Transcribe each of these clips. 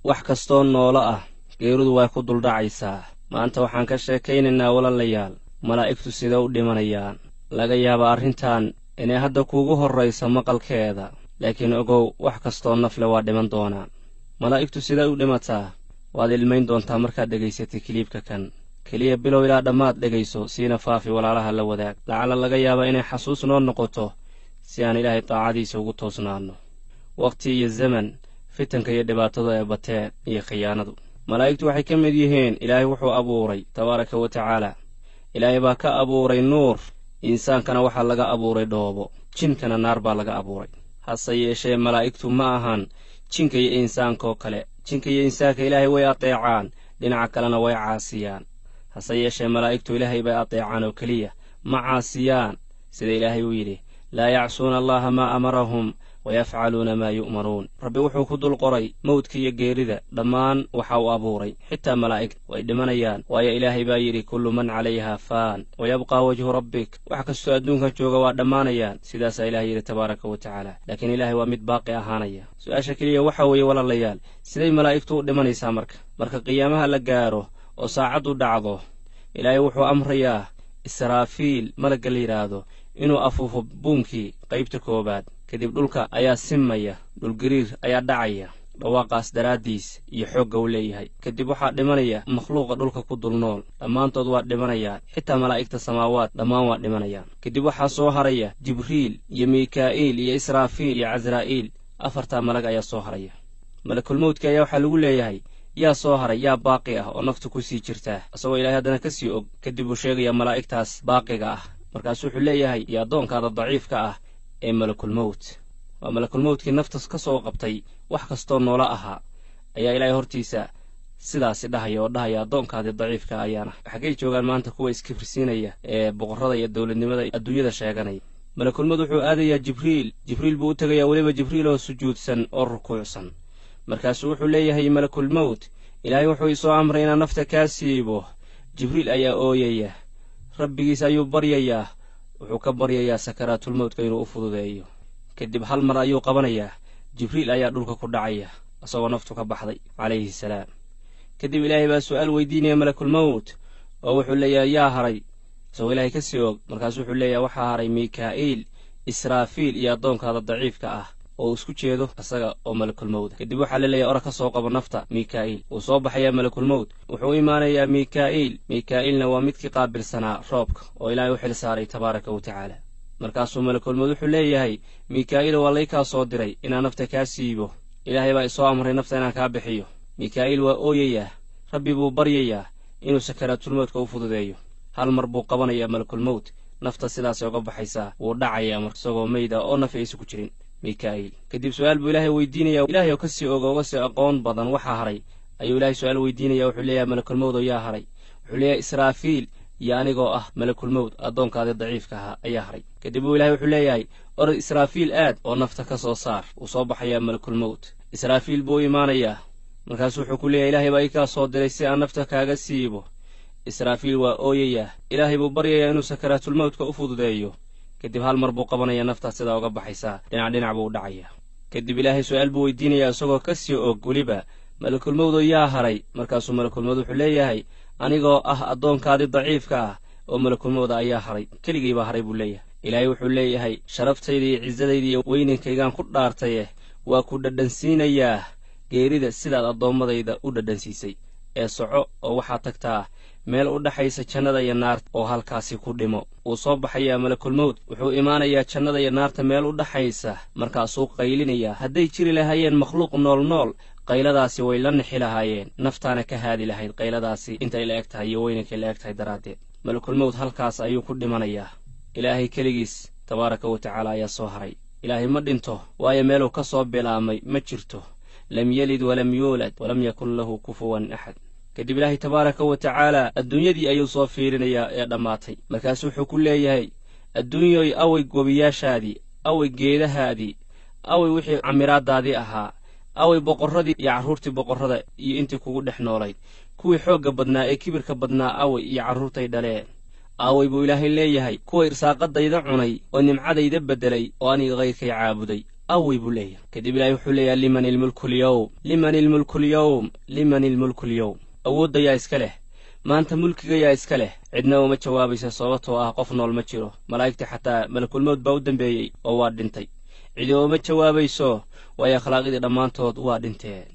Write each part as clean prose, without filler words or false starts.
wax kastoo noolo ah geeridu way ku duldhacaysaa. maanta waxaan ka sheekaynaynaa walaalayaal malaa'igtu sida u dhimanayaan. laga yaaba arrintan inay hadda kuugu horrayso maqalkeeda, laakiin ogow wax kastoo nafle waa dhiman doonaa. malaa'igtu sida u dhimataa waad ilmayn doontaa markaad dhegaysatay kiliibka kan. keliya bilow ilaa dhammaad dhegayso, siina faafi walaalaha la wadaag. lacala laga yaaba inay xasuus noo noqoto si aan ilaahay daacadiisa ugu toosnaanno. wakhti iyo zaman fitanka iyo dhibaatada ee bateen iyo khiyaanadu. malaa'igtu waxay ka mid yihiin ilaahay wuxuu abuuray tabaaraka wa tacaala. ilaahay baa ka abuuray nuur, insaankana waxaa laga abuuray dhoobo, jinkana naar baa laga abuuray. hase yeeshee malaa'igtu ma ahan jinka iyo insaankoo kale. jinka iyo insaanka ilaahay way ateecaan, dhinaca kalena way caasiyaan. hase yeeshee malaa'igtu ilaahay bay ateecaan oo keliya, ma caasiyaan. sida ilaahay uu yidhi, laa yacsuuna allaha maa amarahum wayafcaluuna maa yu'maruun. rabbi wuxuu ku dul qoray mawdka iyo geerida, dhammaan waxa uu abuuray. xitaa malaa'igta way dhimanayaan, waayo ilaahay baa yidhi kullu man calayhaa faan wayabqaa wajhu rabbik. wax kastoo adduunka jooga waa dhammaanayaan, sidaasaa ilaahay yidhi tabaaraka wa tacaala. laakiin ilaahay waa mid baaqi ahaanaya. su-aasha keliya waxa weeye walaalayaal, siday malaa'igtu u dhimanaysaa marka qiyaamaha la gaaro oo saacaddu dhacdo? ilaahay wuxuu amrayaa israafiil malagga la yidhaahdo inuu afuufo buunkii qaybta koowaad. kadib dhulka ayaa simaya, dhulgariir ayaa dhacaya dhawaaqaas daraaddiis iyo xoogga uu leeyahay. kadib waxaa dhimanaya makhluuqa dhulka ku dul nool, dhammaantood waa dhimanayaan. xitaa malaa'igta samaawaad dhammaan waa dhimanayaan. kadib waxaa soo haraya jibriil iyo mikaa'iil iyo israafiil iyo casraa'iil. afartaa malag ayaa soo haraya. malakulmawdka ayaa waxaa lagu leeyahay, yaa soo haray, yaa baaqi ah oo naftu ku sii jirtaa, isagoo ilaahay haddana ka sii og. kadib uu sheegaya malaa'igtaas baaqiga ah. markaasuu wuxuu leeyahay, iyo addoonkaada daciifka ah ee malakulmawt. waa malakulmawtkii naftas ka soo qabtay wax kastoo noola ahaa, ayaa ilaahay hortiisa sidaasi dhahaya oo dhahaya addoonkaadii daciifka ayaana. xaggay joogaan maanta kuwa iskifrisiinaya ee boqorrada iyo dowladnimada adduunyada sheeganaya? malakulmawt wuxuu aadayaa jibriil buu u tegayaa, weliba jibriil oo sujuudsan oo rukuucsan. markaasuu wuxuu leeyahay malakulmawt, ilaahay wuxuu isoo amray inaan nafta kaa siibo. jibriil ayaa ooyaya, rabbigiis ayuu baryayaa, wuxuu ka baryayaa sakaraatulmawtka inuu u fududeeyo. kadib hal mar ayuu qabanayaa, jibriil ayaa dhulka ku dhacaya isagoo naftu ka baxday calayhi salaam. kadib ilaahay baa su'aal weydiinaya malakulmawt oo wuxuu leeyahay, yaa haray? isagoo ilaahay ka sii og. markaasu wuxuu leeyahay, waxaa haray mikaa'iil, israafiil iyo addoonkaada daciifka ah, oo isku jeedo isaga oo malakulmawda. kadib waxaa la leeyahay, ora ka soo qabo nafta mikaa'iil. wuu soo baxayaa malakulmawt, wuxuu u imaanayaa mikaa'iilna waa midkii qaabilsanaa roobka oo ilaahay u xil saaray tabaaraka wa tacaala. markaasuu malakulmawt wuxuu leeyahay, mikaa'iil waa laykaa soo diray inaan nafta kaa siibo. ilaahay baa isoo amray nafta inaan kaa bixiyo. mikaa'iil waa ooyayaa, rabbi buu baryayaa inuu sakaraatulmawtka u fududeeyo. hal mar buu qabanayaa malakulmawt, nafta sidaasay uga baxaysaa. wuu dhacayaa mar isagoo mayda oo naf aysa ku jirin mikaa'iil. kadib su'aal buu ilaahay weydiinayaa, ilaahay oo ka sii og, oga sii aqoon badan waxaa haray, ayuu ilaahay su'aal weydiinaya. wuxuu leeyahay malakulmawt oo yaa haray? wuxuu leeyahay israafiil iyo anigoo ah malakulmawt addoonkaadii daciifka ahaa ayaa haray. kadib uu ilaahay wuxuu leeyahay, orod israafiil aad oo nafta ka soo saar. wuu soo baxayaa malakulmawt, israafiil buu u imaanayaa. markaasuu wuxuu ku leeyahay, ilaahay baa ii kaa soo diray si aan nafta kaaga siibo. israafiil waa ooyayaa, ilaahay buu baryayaa inuu sakaraatulmawtka u fududeeyo. kadib hal mar buu qabanayaa, naftaas sidaa uga baxaysaa, dhinac buu u dhacayaa. kadib ilaahay su'aal buu weydiinayaa isagoo ka sii og weliba, malakulmawt oo yaa haray? markaasuu malakulmawt wuxuu leeyahay, anigoo ah addoonkaadii daciifka ah oo malakulmawda ayaa haray, keligay baa haray buu leeyahay. ilaahay wuxuu leeyahay, sharaftayda iyo cisadayda iyo weyninkaygaan ku dhaartaye waa ku dhadhansiinayaa geerida sidaad addoommadayda u dhadhansiisay. ee soco oo waxaad tagtaa meel u dhaxaysa jannada iyo naarta oo halkaasi ku dhimo. wuu soo baxayaa malakulmawt, wuxuu imaanayaa jannada iyo naarta meel u dhaxaysa. markaasuu qaylinayaa. hadday jiri lahaayeen makhluuq nool qayladaasi way la nixi lahaayeen, naftaana ka haadi lahayd qayladaasi intay la eg tahay iyo weynankay la eg tahay daraaddeed. malakulmawt halkaas ayuu ku dhimanayaa. ilaahay keligiis tabaaraka wa tacaala ayaa soo haray. ilaahay ma dhinto, waayo meeluu ka soo bilaamay ma jirto. lam yelid walam yuulad walam yakun lahu kufuwan axad. kadib ilaahay tabaaraka wa tacaala adduunyadii ayuu soo fiirinayaa ee dhammaatay. markaasu wuxuu ku leeyahay, adduunyoy away gobiyaashaadii, away geedahaadii, away wixii camiraaddaadii ahaa, away boqorradii iyo carruurtii boqorrada iyo intii kugu dhex noolayd, kuwii xoogga badnaa ee kibirka badnaa away iyo carruurtay dhaleen. aaway buu ilaahay leeyahay, kuwa irsaaqadayda cunay oo nimcadayda beddelay oo aniga kayrkay caabuday, awey buu leeyahay kadib ilaahay wuxuu leeyahay liman ilmulku lyawm liman ilmulku lyawm liman ilmulku lyawm awoodda yaa iska leh maanta mulkiga yaa iska leh cidna uma jawaabaysa sababtoo ah qof nool ma jiro malaa'igtii xataa malakulmowd baa u dambeeyey oo waa dhintay cidi uma jawaabayso waayo akhlaaqidii dhammaantood waa dhinteen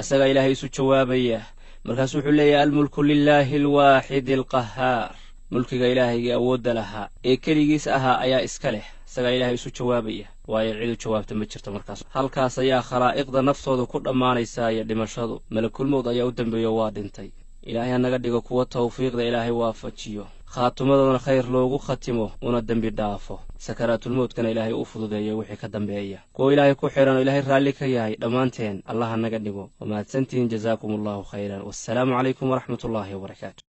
asagaa ilaahay isu jawaabaya markaas wuxuu leeyahay almulku lilaahi alwaaxidi alqahaar mulkiga ilaahaygai awoodda lahaa ee keligiis ahaa ayaa iska leh isagaa ilaahay isu jawaabaya waayo cidu jawaabta ma jirto markaas halkaas ayaa khalaa'iqda naftooda ku dhammaanaysaa iyo dhimashadu malakulmowd ayaa u dambeeyo waa dhintay ilaahay hanaga dhigo kuwa tawfiiqda ilaahay waafajiyo khaatumadoodana khayr loogu khatimo una dembi dhaafo sakaraatulmowdkana ilaahay u fududeeyo wixii ka dambeeya kuwa ilaahay ku xidhan oo ilaahay raalli ka yahay dhammaanteen allah hanaga dhigo wamahadsantihiin jazaakum allahu khayran wassalaamu calaykum waraxmatullaahi wabarakaatu